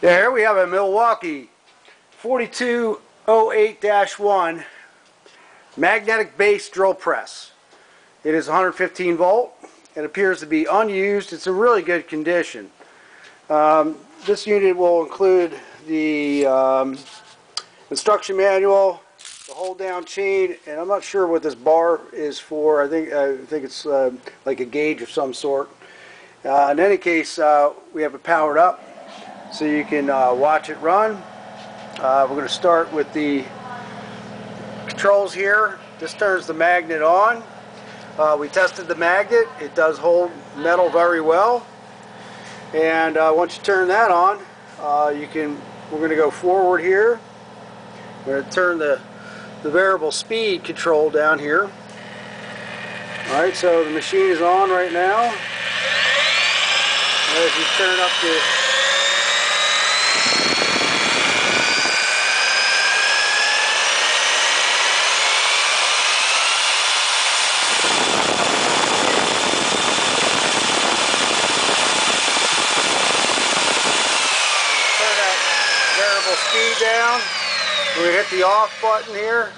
There we have a Milwaukee 4208-1 magnetic base drill press. It is 115 volt. It appears to be unused. It's in really good condition. This unit will include the instruction manual, the hold down chain, and I'm not sure what this bar is for. I think it's like a gauge of some sort. In any case, we have it powered up so you can watch it run. We're going to start with the controls here. This turns the magnet on. We tested the magnet. It does hold metal very well. And once you turn that on, we're going to go forward here. We're going to turn the variable speed control down here. Alright, so the machine is on right now. As you turn up the variable speed down, we hit the off button here.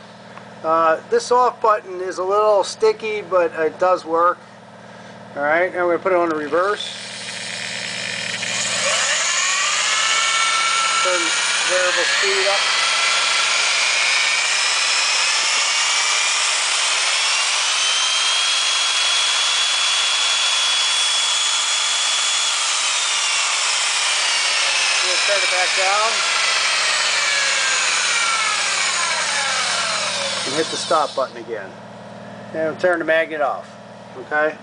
This off button is a little sticky, but it does work. Alright, now we're going to put it on the reverse. Turn variable speed up. We'll turn it back down. And hit the stop button again. And we'll turn the magnet off. Okay?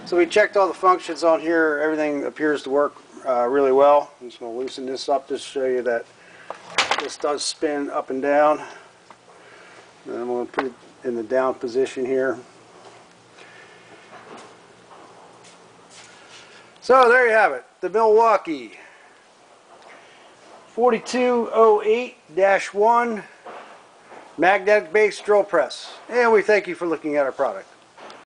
So we checked all the functions on here. Everything appears to work really well. I'm just going to loosen this up to show you that this does spin up and down. And I'm going to put it in the down position here. So there you have it. The Milwaukee 4208-1 magnetic base drill press. And we thank you for looking at our product.